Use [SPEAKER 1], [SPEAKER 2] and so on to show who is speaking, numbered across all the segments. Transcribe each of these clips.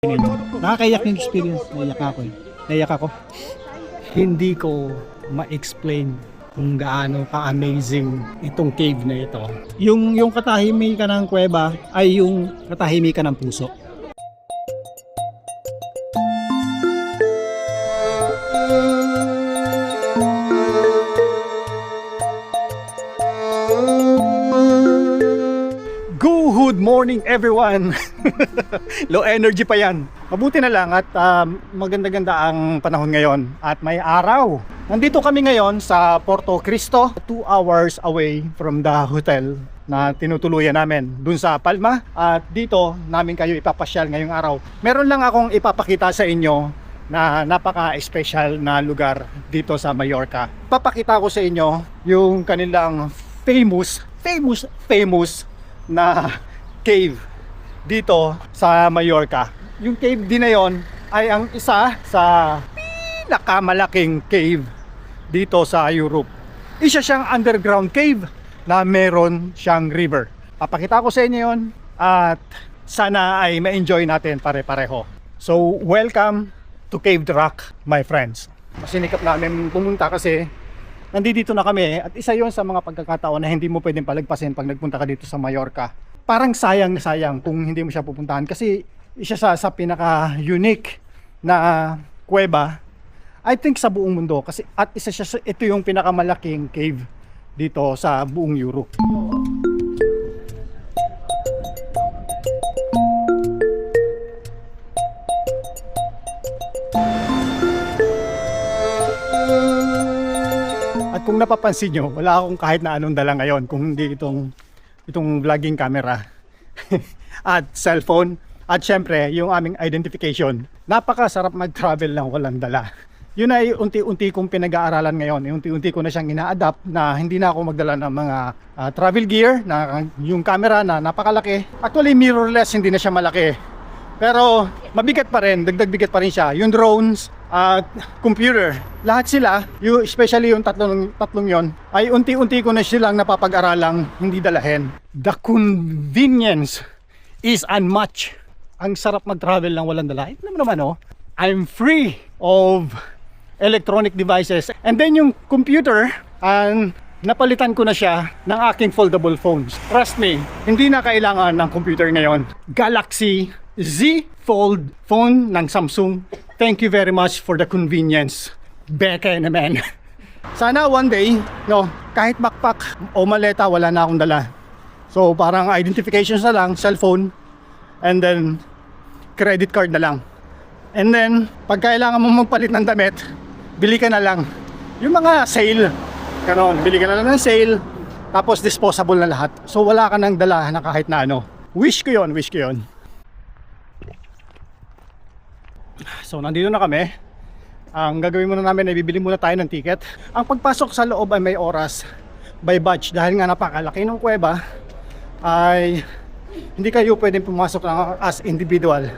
[SPEAKER 1] Nakakayak yung experience. Naiyak ako eh. Naiyak ako.
[SPEAKER 2] Hindi ko ma-explain kung gaano ka-amazing itong cave na ito.
[SPEAKER 1] Yung katahimikan ng kuweba ay yung katahimikan ng puso.
[SPEAKER 2] Good morning everyone! Low energy pa yan. Mabuti na lang at maganda-ganda ang panahon ngayon at may araw. Nandito kami ngayon sa Porto Cristo, 2 hours away from the hotel na tinutuluyan namin dun sa Palma, at dito namin kayo ipapasyal ngayong araw. Meron lang akong ipapakita sa inyo na napaka-special na lugar dito sa Mallorca. Papakita ko sa inyo yung kanilang famous na cave dito sa Mallorca. Yung cave din na yon ay ang isa sa pinakamalaking cave dito sa Europe. Isa siyang underground cave na meron siyang river. Papakita ko sa inyo yon at sana ay ma-enjoy natin pare-pareho. So welcome to Cave Rock, my friends. Masinikap namin pumunta kasi nandito na kami at isa yon sa mga pagkakataon na hindi mo pwedeng palagpasin pag nagpunta ka dito sa Mallorca. Parang sayang na sayang kung hindi mo siya pupuntahan kasi isa sa pinaka-unique na kuweba I think sa buong mundo, kasi at isa siya, ito yung pinakamalaking cave dito sa buong Europe. At kung napapansin nyo, wala akong kahit na anong dala ngayon kung hindi itong vlogging camera at cellphone at syempre yung aming identification. Napakasarap mag-travel lang walang dala. Yun ay unti-unti kong pinag-aaralan ngayon. Unti-unti ko na siyang ina-adapt na hindi na ako magdala ng mga travel gear, na yung camera na napakalaki. Actually mirrorless, hindi na siya malaki. Pero mabigat pa rin, dagdag bigat pa rin siya. Yung drones at computer, lahat sila, especially yung tatlong yon, ay unti-unti ko na silang napapag-aralang hindi dalahin. The convenience is unmatched. Ang sarap mag-travel lang walang dala. Ito naman oh, I'm free of electronic devices. And then yung computer, napalitan ko na siya ng aking foldable phones. Trust me, hindi na kailangan ng computer ngayon. Galaxy Z Fold phone ng Samsung. Thank you very much for the convenience. Beke naman. Sana one day, no, kahit backpack o maleta, wala na akong dala. So parang identifications na lang, cellphone, and then credit card na lang. And then, pag kailangan mo magpalit ng damit, bili ka na lang. Yung mga sale, kanon, bili ka na lang ng sale, tapos disposable na lahat. So wala ka nang dala na kahit na ano. Wish ko yon. So nandito na kami. Ang gagawin muna namin ay bibili muna tayo ng ticket. Ang pagpasok sa loob ay may oras by batch. Dahil nga napakalaki ng kuweba, ay hindi kayo pwedeng pumasok lang as individual.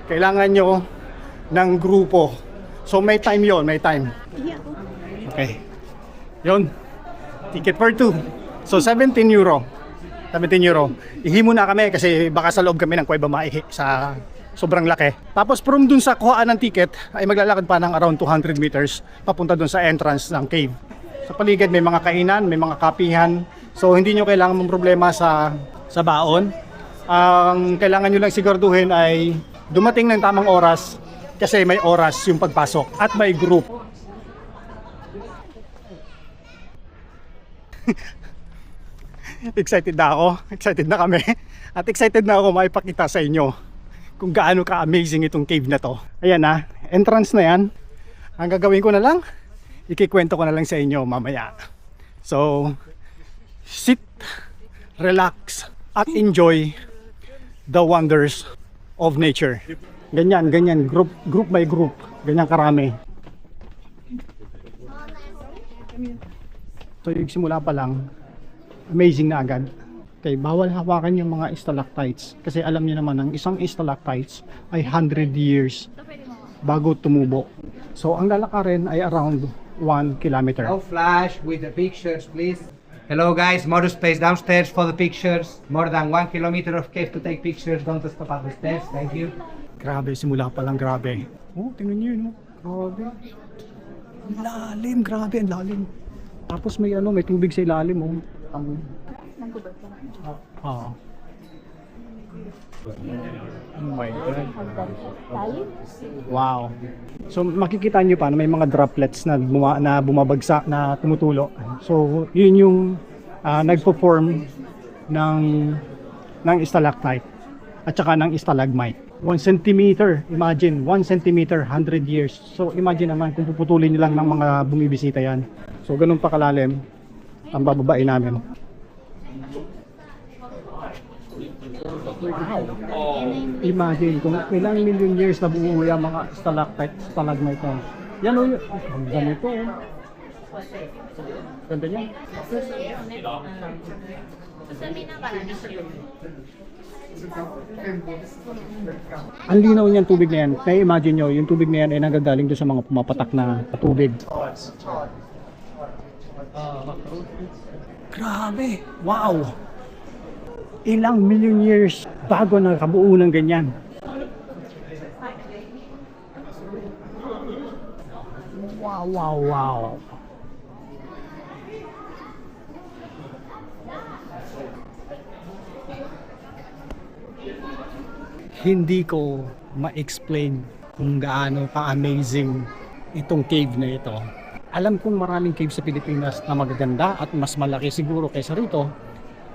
[SPEAKER 2] Kailangan nyo ng grupo. So may time yon, may time. Okay. Yon. Ticket for 2. So 17 euro. 17 euro. Ihi muna kami kasi baka sa loob kami ng kuweba maihi sa sobrang laki. Tapos from dun sa kuhaan ng ticket ay maglalakad pa ng around 200 meters papunta dun sa entrance ng cave. Sa paligid may mga kainan, may mga kapihan. So hindi nyo kailangan mong problema sa baon. Ang kailangan nyo lang siguraduhin ay dumating ng tamang oras kasi may oras yung pagpasok at may group. Excited na ako. Excited na kami. At excited na ako maipakita sa inyo kung gaano ka-amazing itong cave na to. Ayan na, entrance na yan. Ang gagawin ko na lang, ikikwento ko na lang sa inyo mamaya. So, sit, relax, at enjoy the wonders of nature. Ganyan, group by group. Ganyan karami. So, yung simula pa lang, amazing na agad. Okay, bawal hawakan yung mga stalactites kasi alam niyo naman ang isang stalactites ay 100 years bago tumubo. So ang lalakarin ay around 1 kilometer.
[SPEAKER 3] No flash with the pictures, please. Hello guys, more space downstairs for the pictures. More than 1 kilometer of cave to take pictures. Don't stop at the stairs. Thank you.
[SPEAKER 2] Grabe, simula pa lang grabe. Oh, tingnan niyo yun, oh. Grabe. Ang lalim, grabe, ang lalim. Tapos may may tubig sa ilalim, oh. Oo. Oh my God. Wow. So makikita nyo pa na may mga droplets na, na bumabagsak, na tumutulo. So yun yung nagpo-form ng stalactite at saka ng stalagmite. 1 centimeter, imagine, 1 centimeter, 100 years. So imagine naman kung puputulin nyo lang ng mga bumibisita yan. So ganun pa kalalim ang bababain namin. Imagine kung ilang million years na bumuhay ang mga stalactite, stalagmite. Yan o yun. Ang ganito. Ganda niya. Ang linaw niyan tubig na yan. Kaya imagine nyo, yung tubig na yan ay nagagaling doon sa mga pumapatak na tubig. Grabe! Wow! Ilang million years bago nakabuo ng ganyan. Wow, wow, wow! Hindi ko ma-explain kung gaano ka-amazing itong cave na ito. Alam kong maraming cave sa Pilipinas na magaganda at mas malaki siguro kaysa rito.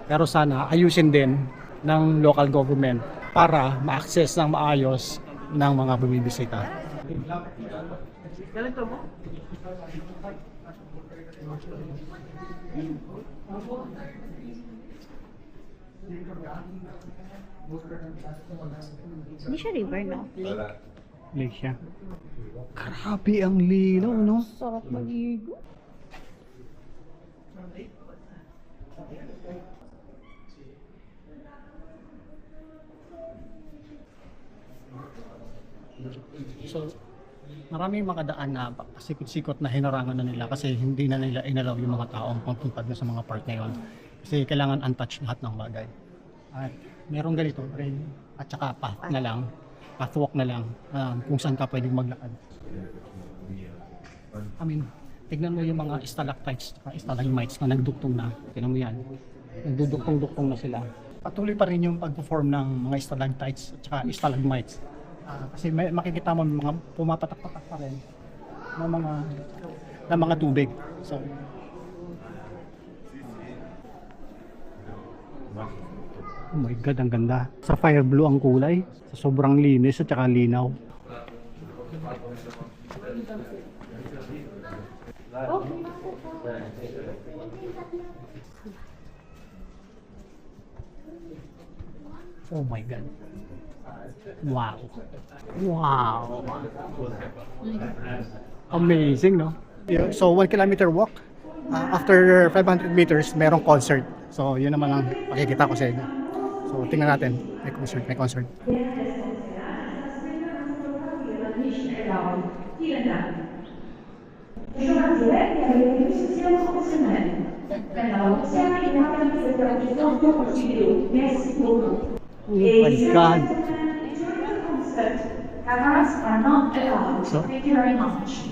[SPEAKER 2] Pero sana ayusin din ng local government para ma-access ng maayos ng mga bumibisita.
[SPEAKER 4] Hindi siya river, no? Lake.
[SPEAKER 2] Lake siya. Grabe ang linaw, no?
[SPEAKER 4] Sarap maligo.
[SPEAKER 2] So, maraming makadaan na pasikot-sikot na hinarangan na nila kasi hindi na nila inalaw yung mga taong pupunta na sa mga part na yun. Kasi kailangan untouched lahat ng bagay. At merong ganito rin at saka path na lang, pathwalk na lang kung saan ka pwedeng maglakad. I mean, tignan mo yung mga stalactites at stalagmites na nagduktong na. Tignan mo yan. Nagduduktong-duktong na sila. Patuloy pa rin yung pag-perform ng mga stalactites at saka stalagmites. Kasi makikita mo mga pumapatak-patak pa rin ng mga tubig. So, oh my God, ang ganda. Sa fire blue ang kulay. Sa sobrang linis at saka linaw. Oh my God. Wow. Wow. Amazing, no? So 1 kilometer walk. After 500 meters, merong concert. So yun naman ang makikita ko sa inyo. So tingnan natin. May concert. Oh my God.
[SPEAKER 5] Cameras are not allowed.
[SPEAKER 2] So?
[SPEAKER 5] Thank you very much.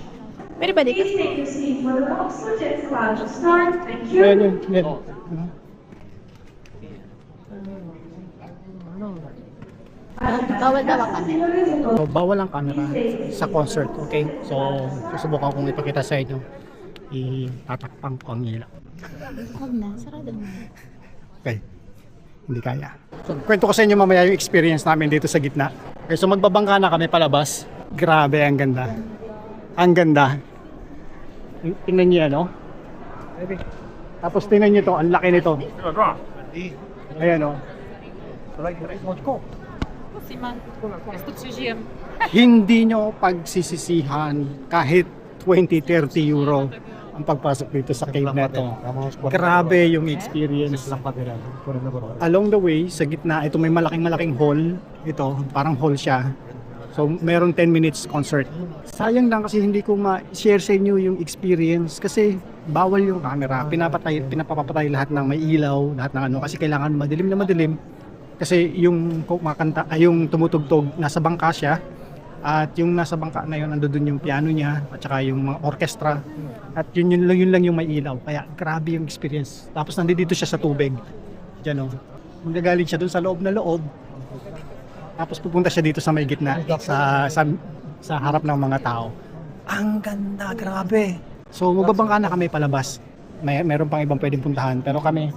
[SPEAKER 4] Pwede ba dito?
[SPEAKER 5] Please take your seat for the top subjects cloud to start. Thank you.
[SPEAKER 2] Ayan.
[SPEAKER 4] Bawal daw ang kami.
[SPEAKER 2] So, bawal ang camera sa concert, okay? So, susubukan kong ipakita sa inyo. Itatakpang ko ang ilaw.
[SPEAKER 4] Huwag na, sarado na.
[SPEAKER 2] Okay, hindi kaya. So, kwento ko sa inyo mamaya yung experience namin dito sa gitna. Okay, so magbabangka na kami palabas. Grabe, ang ganda. Ang ganda. Tingnan niyo yan, no? Tapos tingnan niyo to, ang laki nito. Ayan, no? Hindi nyo pagsisisihan kahit 20-30 euro ang pagpasok dito sa cave na ito. Grabe yung experience. Along the way, sa gitna, ito may malaking hall. Ito, parang hall siya. So, meron 10 minutes concert. Sayang lang kasi hindi ko ma-share sa inyo yung experience kasi bawal yung camera. Pinapapatay lahat ng may ilaw, lahat ng ano kasi kailangan madilim na madilim Kasi yung kumakanta, ay yung tumutugtog, nasa bangka siya. At yung nasa bangka na yun, nandoon yung piano niya at saka yung mga orchestra. At yun lang yung may ilaw. Kaya grabe yung experience. Tapos nandito siya sa tubig. Diyan o. Magagaling siya dun sa loob na loob. Tapos pupunta siya dito sa may gitna, sa harap ng mga tao. Ang ganda, grabe. So magbabangka na kami palabas. Meron pang ibang pwedeng puntahan. Pero kami,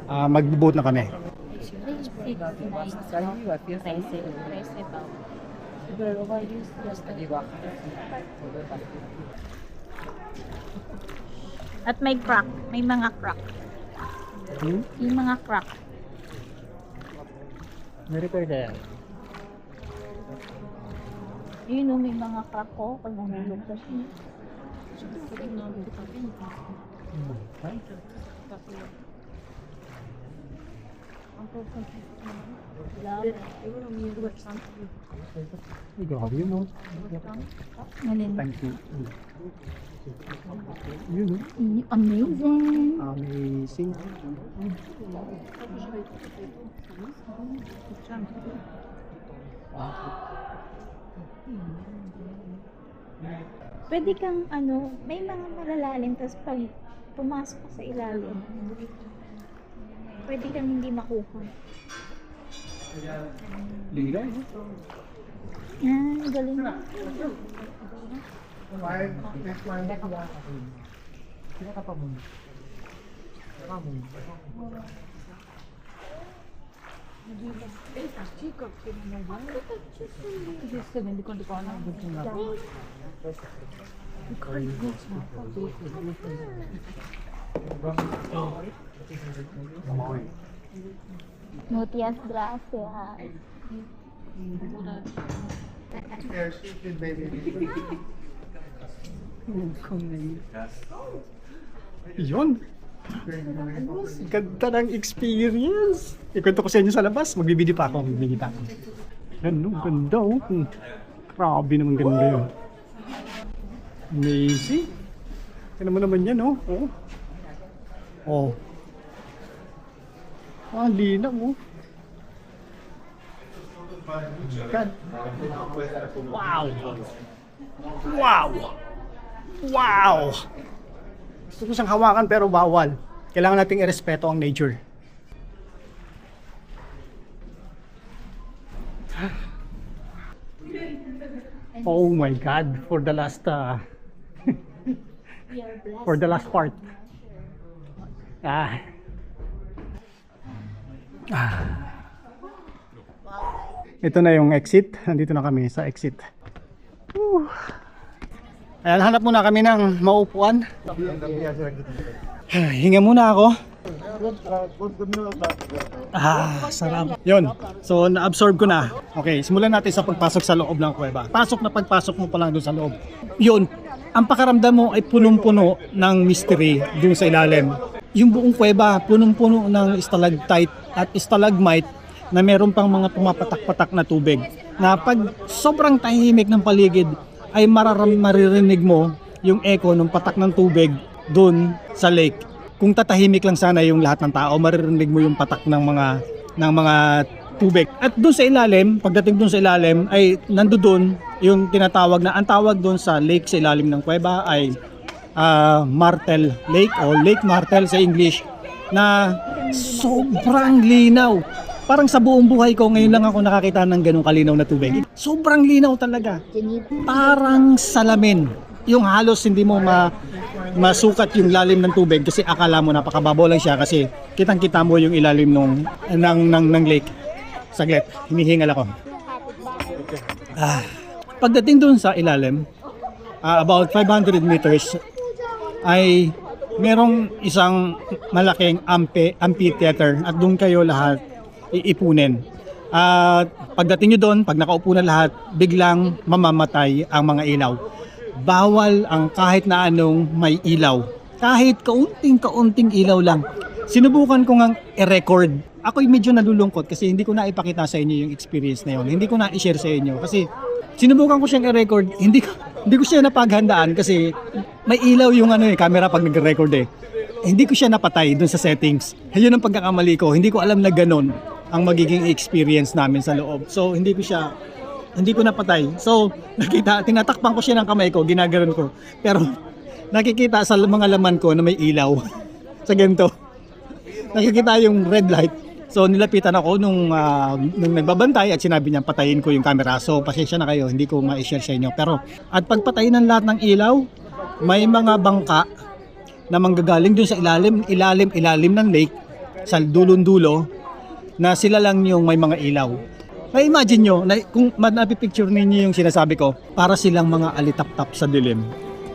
[SPEAKER 2] magbo-boat na kami.
[SPEAKER 4] At may crack. May mga crack. May mga crack.
[SPEAKER 2] Meron na yan.
[SPEAKER 4] Yun o, may mga crack ko. Pag nahulog ka siya.
[SPEAKER 2] Ay, grabe yun, no?
[SPEAKER 4] Nalin.
[SPEAKER 2] Thank you. Yun, no?
[SPEAKER 4] Amazing.
[SPEAKER 2] Amazing.
[SPEAKER 4] Pwede kang may mga malalalim, tapos pag pumasok ka sa ilalim, pwede kang hindi makuha.
[SPEAKER 2] Ligaw, no?
[SPEAKER 4] Galing. Muchas gracias.
[SPEAKER 2] Yun. Ganda ng experience. Ikwento ko sa inyo sa labas. Magbibideo pa ako. Yan, no? Ganda, oh. Grabe naman ganda yun. Amazing. Kaya naman yan, oh. Oh. Ah, linaw, oh. God. Wow. Wow. Wow. Gusto ko siyang hawakan pero bawal. Kailangan nating irespeto ang nature. Oh my God, for the last part. Ito na yung exit. Nandito na kami sa exit. Whew. Ayan, hanap muna kami ng maupuan. Hinga muna ako. Sarap. Yun. So, na-absorb ko na. Okay, simulan natin sa pagpasok sa loob ng kuweba. Pagpasok mo pa lang doon sa loob. Yun. Ang pakaramdam mo ay punong-puno ng mystery doon sa ilalim. Yung buong kuweba, punong-puno ng stalactite at stalagmite na meron pang mga pumapatak-patak na tubig. Na pag sobrang tahimik ng paligid, ay maririnig mo yung echo ng patak ng tubig doon sa lake. Kung tatahimik lang sana yung lahat ng tao, maririnig mo yung patak ng mga tubig. At doon sa ilalim, pagdating doon sa ilalim, ay nandoon yung tinatawag na, ang tawag doon sa lake sa ilalim ng kuweba ay Martel Lake o Lake Martel sa English, na sobrang linaw. Parang sa buong buhay ko, ngayon lang ako nakakita ng ganung kalinaw na tubig. Sobrang linaw talaga. Parang salamin. Yung halos hindi mo masukat yung lalim ng tubig kasi akala mo napakababaw lang siya kasi kitang-kita mo yung ilalim ng lake. Saglit, hinihingal ako. Pagdating doon sa ilalim, about 500 meters, ay merong isang malaking amphitheater at doon kayo lahat iipunin. At pagdating nyo doon, pag nakaupo na lahat, biglang mamamatay ang mga ilaw. Bawal ang kahit na anong may ilaw. Kahit kaunting ilaw lang. Sinubukan ko ngang i-record. Ako'y medyo nalulungkot kasi hindi ko na ipakita sa inyo yung experience na yun. Hindi ko na i-share sa inyo kasi sinubukan ko siyang i-record. Hindi ko siya napaghandaan kasi may ilaw yung camera pag nag-record eh. Hindi ko siya napatay dun sa settings. Yun ang pagkakamali ko. Hindi ko alam na ganun
[SPEAKER 1] ang magiging experience namin sa loob. So hindi ko napatay. So tinatakpan ko siya ng kamay ko, ginaganon ko. Pero nakikita sa mga laman ko na may ilaw sa ganito. Nakikita yung red light. So nilapitan ako nung nagbabantay at sinabi niya patayin ko yung camera. So pasensya na kayo, hindi ko ma-share sa inyo. Pero at pagpatayin ng lahat ng ilaw, may mga bangka na manggagaling dun sa ilalim ng lake, sa dulon-dulo, na sila lang yung may mga ilaw. Na-imagine nyo, kung napipicture ninyo yung sinasabi ko, para silang mga alitap-tap sa dilim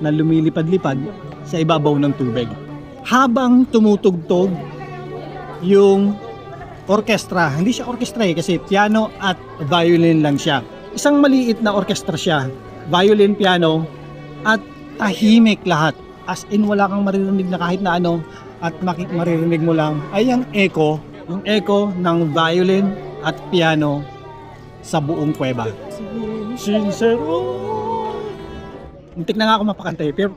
[SPEAKER 1] na lumilipad-lipad sa ibabaw ng tubig. Habang tumutugtog yung orkestra, hindi siya orkestra kasi piano at violin lang siya. Isang maliit na orkestra siya, violin, piano, at tahimik lahat. As in wala kang maririnig na kahit na ano, at maririnig mo lang ay yung echo ng violin at piano sa buong kuweba. Sincero. Muntik na nga ako mapakantay, pero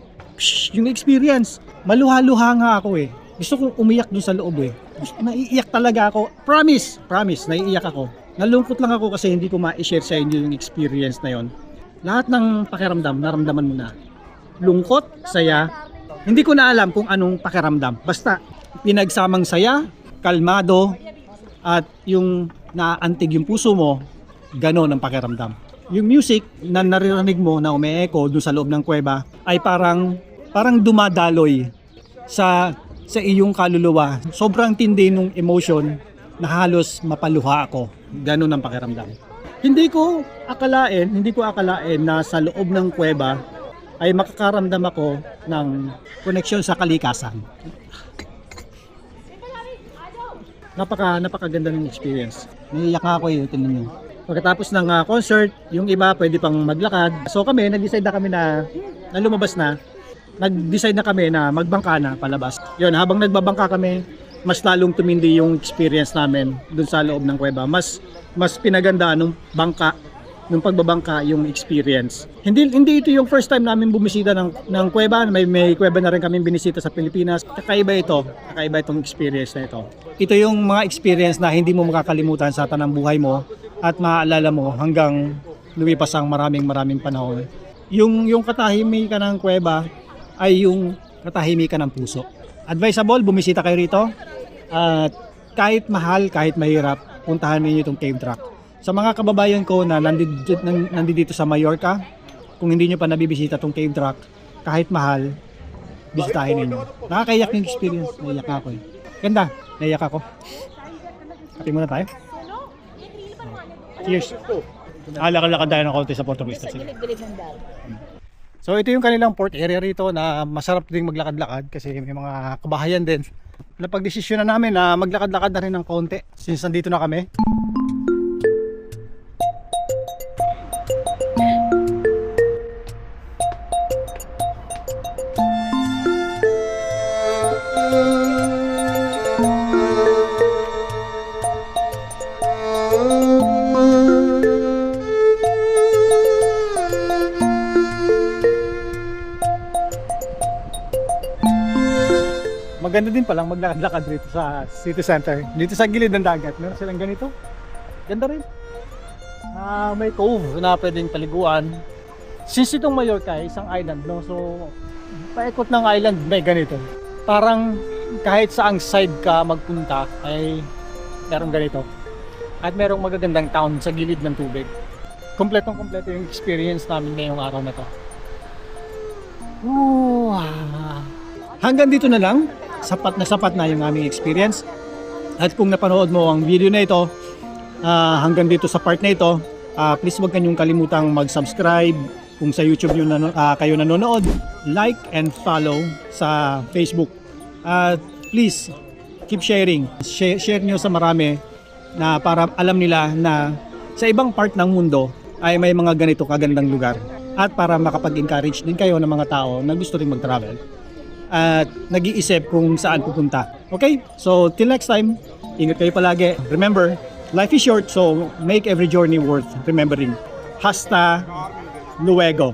[SPEAKER 1] yung experience, maluha-luha nga ako eh. Gusto kong umiyak dun sa loob eh. Naiiyak talaga ako. Promise, naiiyak ako. Nalungkot lang ako kasi hindi ko ma-share sa inyo yung experience na yon. Lahat ng pakiramdam, naramdaman mo na. Lungkot, saya. Hindi ko na alam kung anong pakiramdam. Basta, pinagsamang saya, kalmado, at yung naantig yung puso mo, ganon ang pakiramdam. Yung music na naririnig mo na umi-echo doon sa loob ng kuweba ay parang dumadaloy sa iyong kaluluwa. Sobrang tindi nung emotion na halos mapaluha ako. Ganon ang pakiramdam. Hindi ko akalain na sa loob ng kuweba ay makakaramdam ako ng koneksyon sa kalikasan. Napakaganda ng experience. Naiiyak ako tingnan nyo. Pagkatapos ng concert, yung iba pwede pang maglakad. So kami, nag-decide na kami na lumabas na. Nag-decide na kami na magbangka na palabas. Yun, habang nagbabangka kami, mas lalong tumindi yung experience namin dun sa loob ng kuweba. Mas pinaganda nung pagbabangka yung experience. Hindi ito yung first time namin bumisita ng kuweba. May kuweba na rin kami binisita sa Pilipinas. Kakaiba itong experience na ito. Ito yung mga experience na hindi mo makakalimutan sa tanang buhay mo at maaalala mo hanggang lumipas ang maraming panahon. Yung katahimikan ng kuweba ay yung katahimikan ng puso. Advisable, bumisita kayo rito. At kahit mahal, kahit mahirap, puntahan niyo itong cave track. Sa mga kababayan ko na nandito sa Mallorca, kung hindi nyo pa nabibisita itong cave track, kahit mahal, bisitahin ninyo. Nakakaiyak yung experience. Naiyak ako eh. Ganda, naiyak ako. Kapi muna tayo. Cheers. Lakad tayo ng konti sa Puerto Vista. So ito yung kanilang port area rito na masarap ding maglakad-lakad kasi may mga kabahayan din. Napagdesisyon na namin na maglakad-lakad na rin ng konti since nandito na kami. Maganda din palang maglakad-lakad dito sa city center. Dito sa gilid ng dagat, meron silang ganito. Ganda rin. May cove na pwedeng paliguan. Since itong Mallorca ay isang island, no? So, paikot ng island may ganito. Parang kahit saang side ka magpunta ay meron ganito. At merong magagandang town sa gilid ng tubig. Kompletong-kompleto yung experience namin ngayong araw na to. Hanggang dito na lang. Sapat na yung aming experience. At kung napanood mo ang video na ito, hanggang dito sa part na ito, please huwag kanyong kalimutang mag-subscribe kung sa YouTube kayo nanonood, like and follow sa Facebook. At please keep sharing. Share nyo sa marami na para alam nila na sa ibang part ng mundo ay may mga ganito kagandang lugar. At para makapag-encourage din kayo ng mga tao na gusto rin mag-travel at nag-iisip kung saan pupunta. Okay? So, till next time, ingat kayo palagi. Remember, life is short, so make every journey worth remembering. Hasta luego.